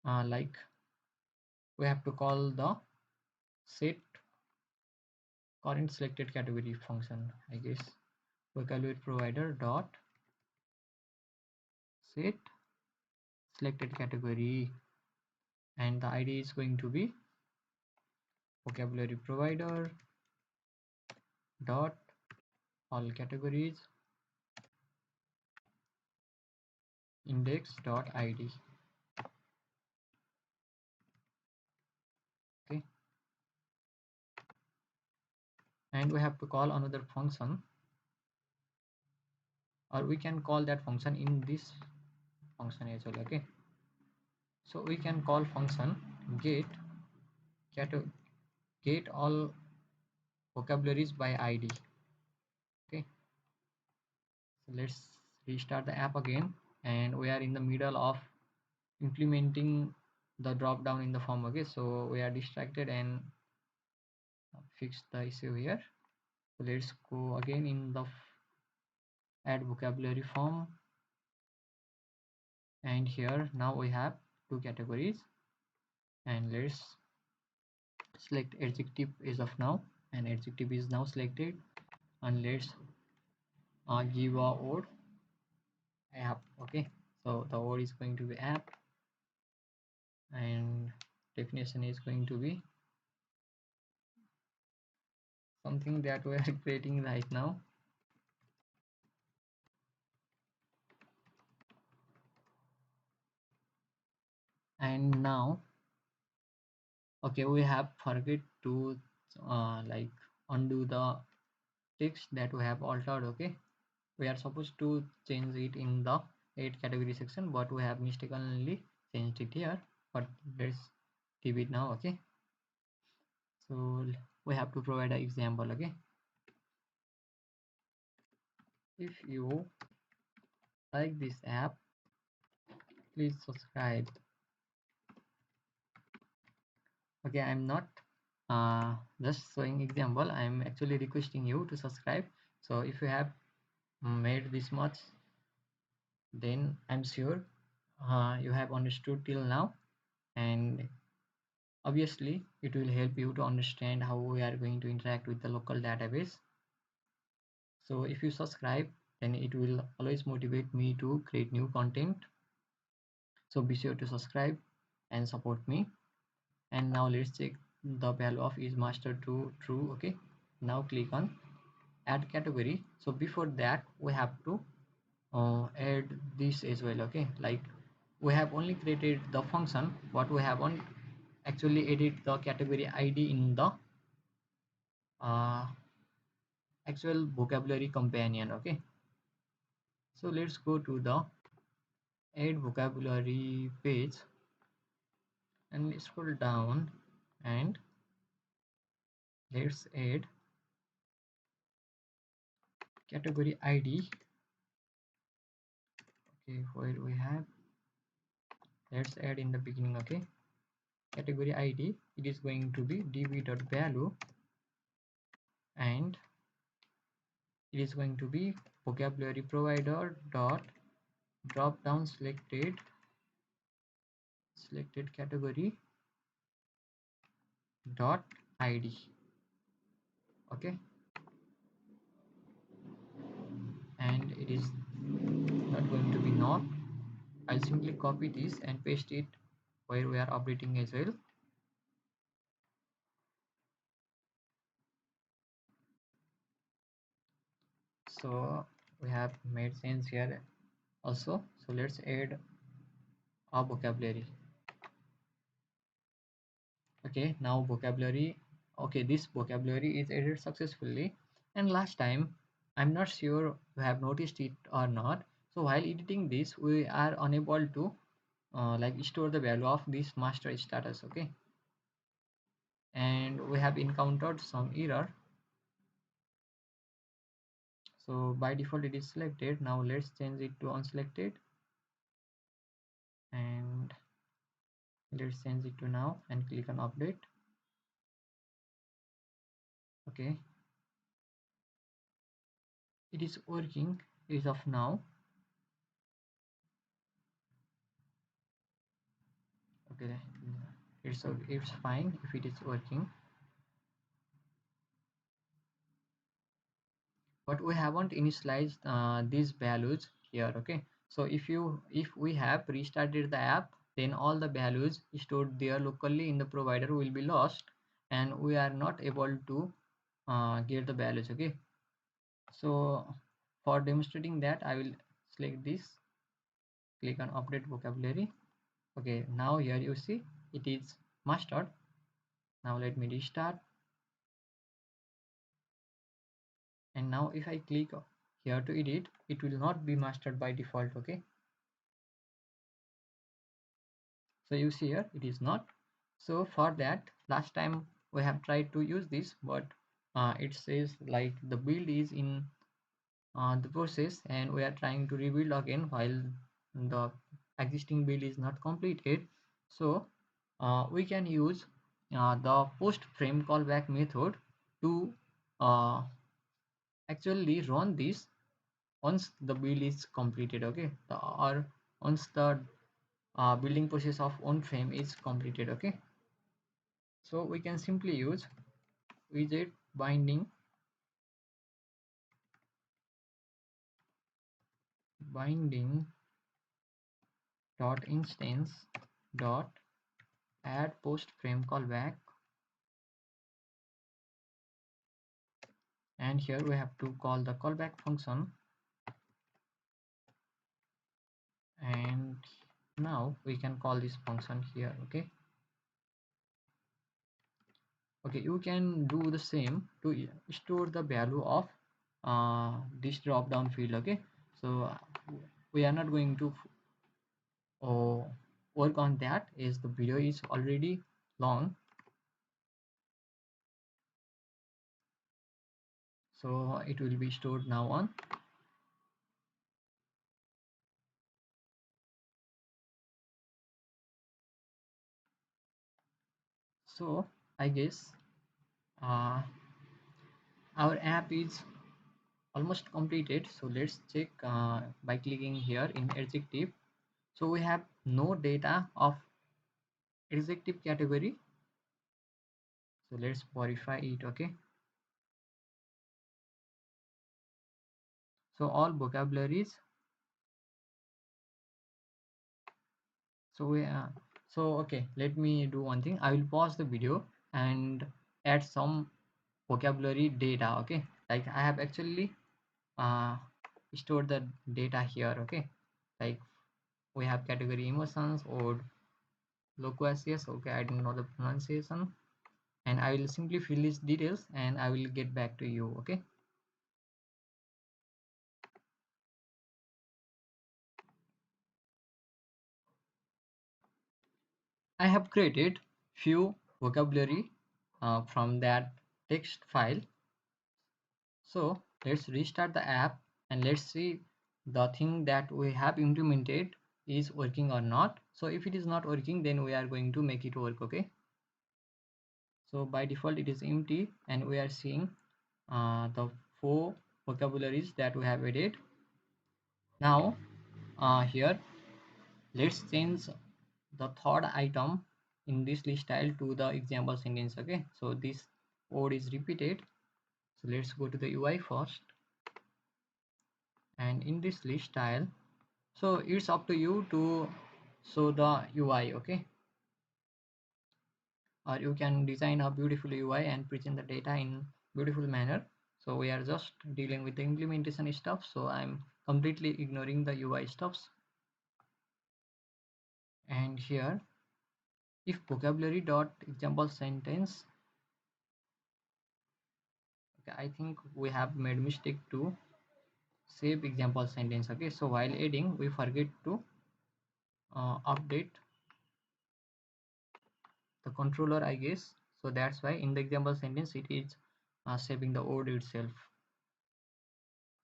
Speaker 1: like we have to call the set current selected category function, I guess. Vocabulary provider dot set selected category, and the ID is going to be vocabulary provider dot all categories index dot id. Okay, and we have to call another function, or we can call that function in this function as well. Okay, so we can call function get all vocabularies by id. Okay, so let's restart the app again, and we are in the middle of implementing the drop down in the form. Okay, so we are distracted and fix the issue here. So let's go again in the add vocabulary form, and here now we have two categories, and let's select adjective as of now, and adjective is now selected, and let's give a word app. Okay, so the word is going to be app, and definition is going to be something that we are creating right now. And now, okay, we have forget to like undo the text that we have altered. Okay, we are supposed to change it in the 8 category section, but we have mistakenly changed it here. But let's db now. Okay, so we have to provide an example. Okay, if you like this app, please subscribe. Okay, I'm not just showing example, I'm actually requesting you to subscribe. So if you have made this much, then I'm sure you have understood till now, and obviously it will help you to understand how we are going to interact with the local database. So if you subscribe, then it will always motivate me to create new content. So be sure to subscribe and support me. And now let's check the value of is master to true. Okay, now click on add category. So before that we have to add this as well. Okay, like we have only created the function, but we haven't actually added the category id in the uh, actual vocabulary companion. Okay, so let's go to the add vocabulary page and scroll down, and let's add category id. Okay, where we have, let's add in the beginning. Okay, category id, it is going to be db.value, and it is going to be vocabulary provider dot drop down selected category dot id. Okay, and it is not going to be not. I'll simply copy this and paste it where we are updating as well. So we have made sense here also. So let's add a vocabulary. Okay, now vocabulary. Okay, this vocabulary is added successfully, and last time, I'm not sure you have noticed it or not. So while editing this, we are unable to like store the value of this master status. Okay, and we have encountered some error. So by default it is selected. Now let's change it to unselected, and let's change it to now and click on update. Okay, it is working as of now. Okay, it's fine if it is working, but we haven't initialized these values here. Okay, so if we have restarted the app, then all the values stored there locally in the provider will be lost, and we are not able to get the values. Okay, so for demonstrating that, I will select this, click on update vocabulary. Okay, now here you see it is mastered. Now let me restart, and now if I click here to edit, it will not be mastered by default. Okay, so you see here it is not. So for that, last time we have tried to use this, but it says like the build is in the process, and we are trying to rebuild again while the existing build is not completed. So we can use the post frame callback method to uh, actually run this once the build is completed. Okay, or once the building process of on frame is completed. Okay, so we can simply use widget binding dot instance dot add post frame callback, and here we have to call the callback function, and now we can call this function here. Okay, okay, you can do the same to store the value of this drop down field. Okay, so we are not going to work on that, as the video is already long, so it will be stored now on. So I guess uh, our app is almost completed. So let's check by clicking here in adjective. So we have no data of adjective category, so let's verify it. Okay, so all vocabularies. So we okay, let me do one thing. I will pause the video and add some vocabulary data. Okay, like I have actually uh, stored the data here. Okay, like we have category emotions or loquacious. Okay, I don't know the pronunciation, and I will simply fill these details and I will get back to you. Okay, I have created few vocabulary from that text file. So let's restart the app and let's see the thing that we have implemented is working or not. So if it is not working, then we are going to make it work. Okay, so by default it is empty and we are seeing the 4 vocabularies that we have added. Now here let's change the third item in this list style to the example sentence. Okay, so this word is repeated, so let's go to the UI first, and in this list style, so it's up to you to show the UI. Okay, or you can design a beautiful UI and present the data in beautiful manner. So we are just dealing with the implementation stuff, so I'm completely ignoring the UI stuffs. And here if vocabulary dot example sentence, okay, I think we have made mistake to save example sentence. Okay, so while adding we forget to update the controller, I guess. So that's why in the example sentence it is saving the word itself.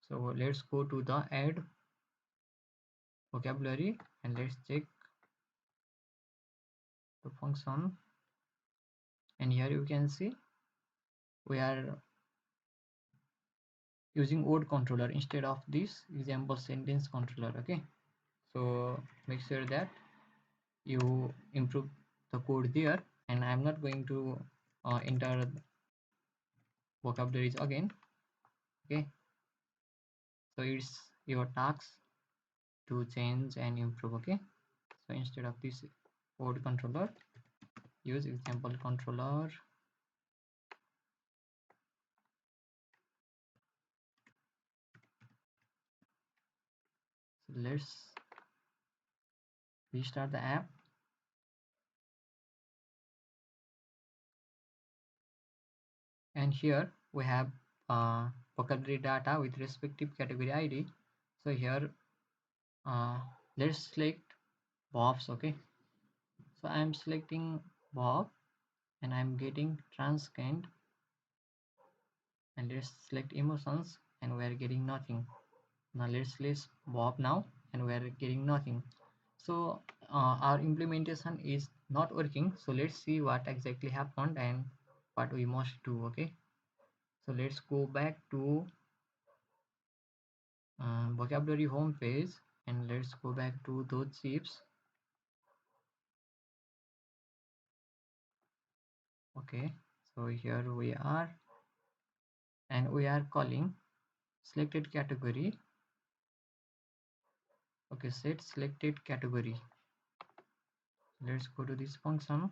Speaker 1: So let's go to the add vocabulary and let's check the function, and here you can see we are using word controller instead of this example sentence controller. Okay, so make sure that you improve the code there, and I'm not going to enter vocabularies again. Okay, so it's your task to change and improve. Okay, so instead of this code controller, use example controller. So let's restart the app, and here we have vocabulary data with respective category ID. So here uh, let's select Bob's. Okay, so I'm selecting Bob and I'm getting transcend, and let's select emotions and we are getting nothing. Now let's list Bob now and we are getting nothing. So our implementation is not working, so let's see what exactly happened and what we must do. Okay, so let's go back to vocabulary home page and let's go back to those chips. Okay, so here we are and we are calling selected category. Okay, set selected category. Let's go to this function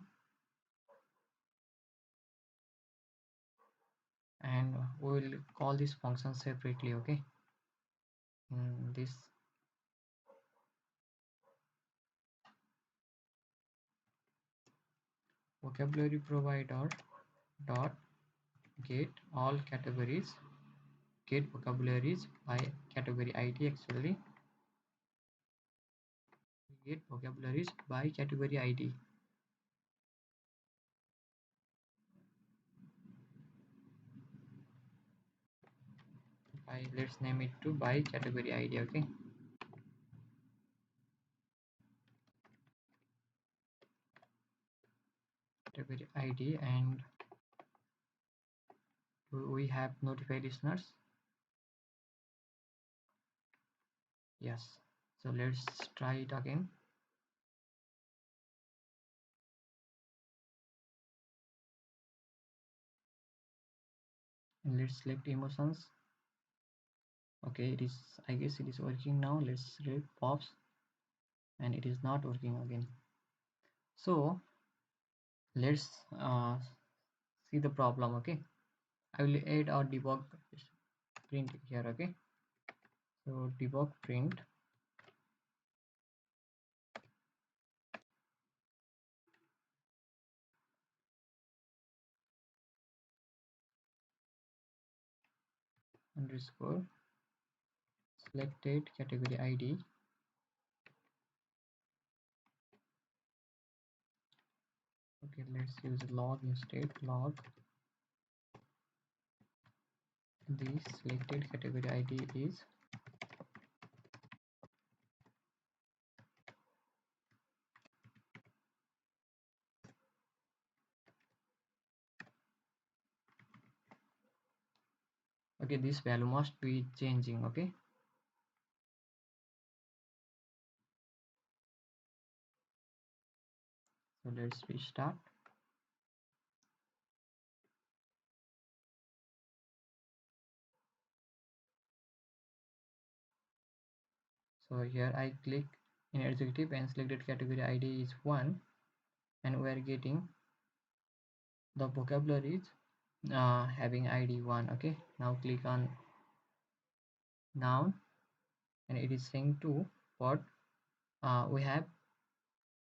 Speaker 1: and we will call this function separately. Okay, in this vocabulary provider dot get all categories, get vocabularies by category ID. Actually get vocabularies by category ID. let's name it to by category id. Okay, category id. And we have notify listeners. Yes, so let's try it again. And let's select emotions. Okay, it is, I guess it is working now. Let's select pops, and it is not working again. So let's see the problem. Okay, I will add our debug print here. Okay, so debug print underscore selected category id. Okay, let's use log instead. Log the selected category id is okay. This value must be changing. Okay, so let's restart. So here I click in executive and selected category id is 1, and we are getting the vocabularies having id 1. Okay, now click on noun, and it is saying 2, but we have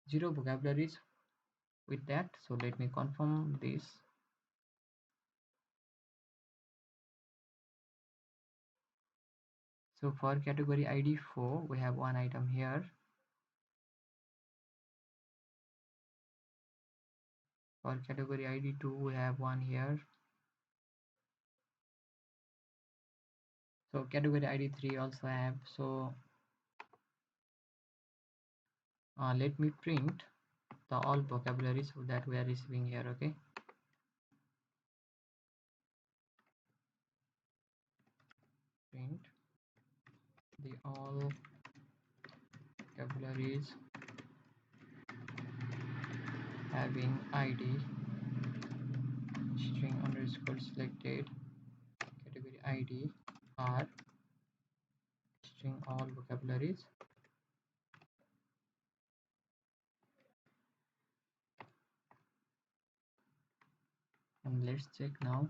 Speaker 1: 0 vocabularies with that. So let me confirm this. So for category id 4 we have one item here. For category id 2 we have one here. So category id 3 also have. So let me print the all vocabularies that we are receiving here. Okay, print the all vocabularies having id string underscore selected category id are string all vocabularies. And let's check now.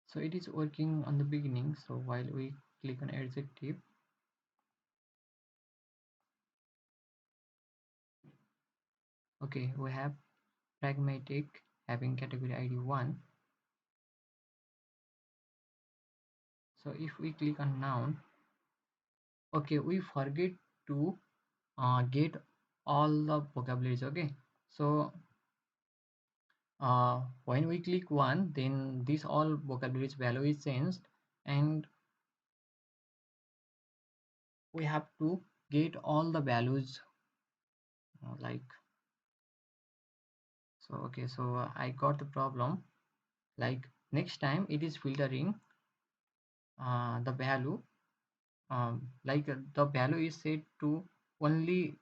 Speaker 1: So it is working on the beginning. So while we click on adjective, okay, we have pragmatic having category id 1. So if we click on noun, okay, we forget to get all the vocabularies. Okay, so when we click 1, then this all vocabularies value is changed, and we have to get all the values like so. Okay, so I got the problem. Like next time it is filtering the value, the value is set to only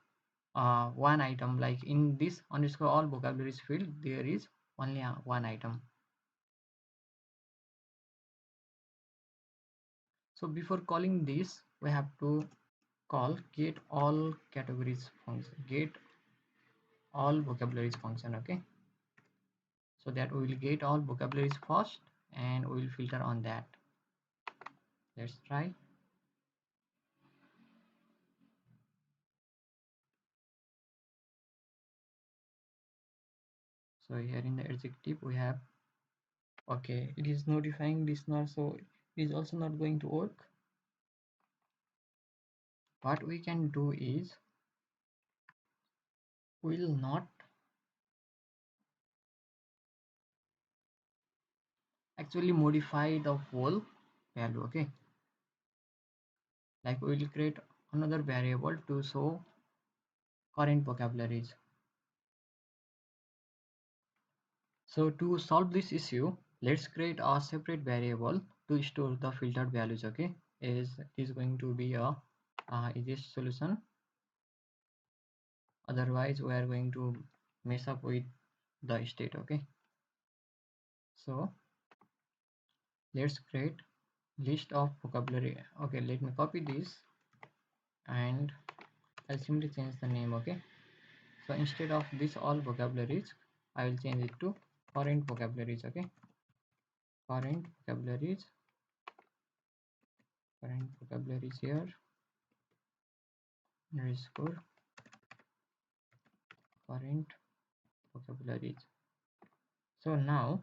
Speaker 1: one item. Like in this underscore all vocabularies field there is only one item. So before calling this we have to call get all categories function, get all vocabularies function. Okay, so that we will get all vocabularies first and we will filter on that. Let's try. So here in the adjective we have, okay, it is notifying listener, so it is also not going to work. What we can do is will not actually modify the whole value. Okay, like we will create another variable to show current vocabularies. So to solve this issue, let's create a separate variable to store the filtered values. Okay, is going to be a easiest solution. Otherwise, we are going to mess up with the state. Okay, so let's create list of vocabulary. Okay, let me copy this and I'll simply change the name. Okay, so instead of this all vocabularies, I will change it to current vocabularies. Okay, current vocabularies, current vocabularies here underscore current vocabularies. So now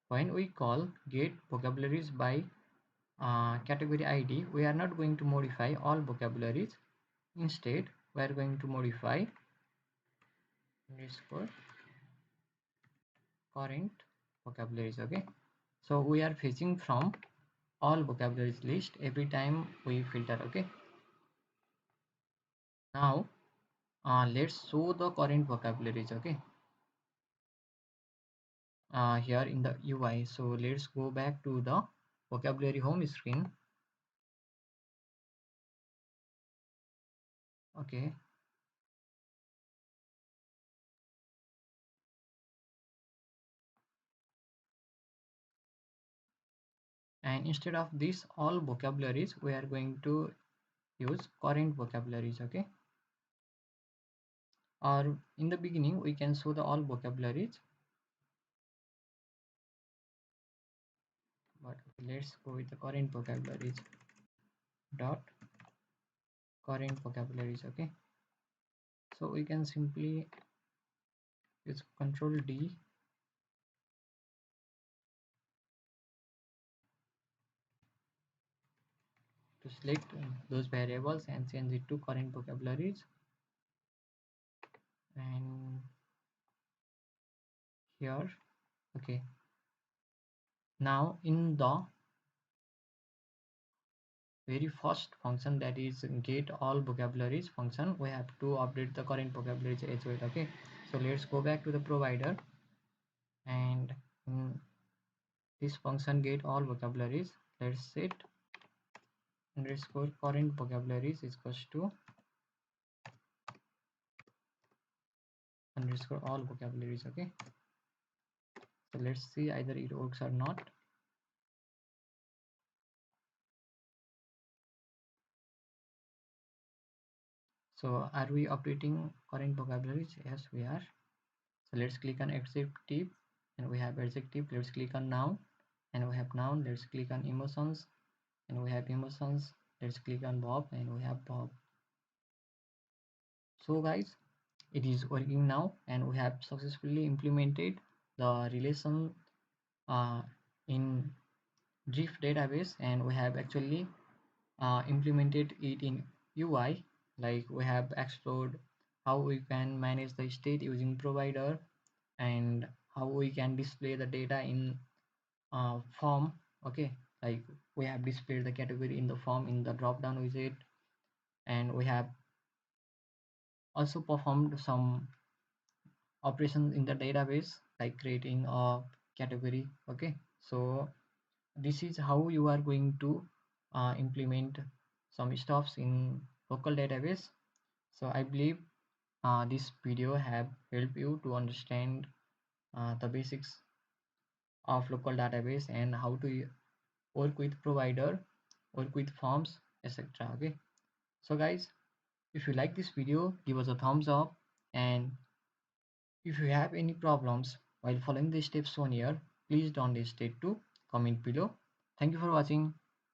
Speaker 1: when we call get vocabularies by category ID, we are not going to modify all vocabularies. Instead, we are going to modify underscore current vocabularies. Okay, so we are fetching from all vocabularies list every time we filter. Okay, now let's show the current vocabularies. Okay, here in the UI. So let's go back to the vocabulary home screen. Okay, and instead of this all vocabularies, we are going to use current vocabularies. Okay, or in the beginning we can show the all vocabularies, but let's go with the current vocabularies dot current vocabularies. Okay, so we can simply use control D to select those variables and change it to current vocabularies. And here, okay, now in the very first function, that is get all vocabularies function, we have to update the current vocabularies as well. Okay, so let's go back to the provider, and in this function get all vocabularies, let's set underscore current vocabularies is equals to underscore all vocabularies. Okay, so let's see either it works or not. So are we updating current vocabularies? Yes, we are. So let's click on adjective, and we have adjective. Let's click on noun, and we have noun. Let's click on emotions, and we have emotions. Let's click on verb, and we have verb. So guys, it is working now, and we have successfully implemented the relation uh, in Drift database, and we have actually implemented it in UI. Like we have explored how we can manage the state using provider, and how we can display the data in form. Okay, like we have displayed the category in the form in the drop down widget, and we have also performed some operations in the database like creating a category. Okay, so this is how you are going to implement some stuffs in local database. So I believe this video have helped you to understand the basics of local database and how to work with provider, work with forms, etc. Okay, so guys, if you like this video, give us a thumbs up, and if you have any problems while following the steps shown here, please don't hesitate to comment below. Thank you for watching.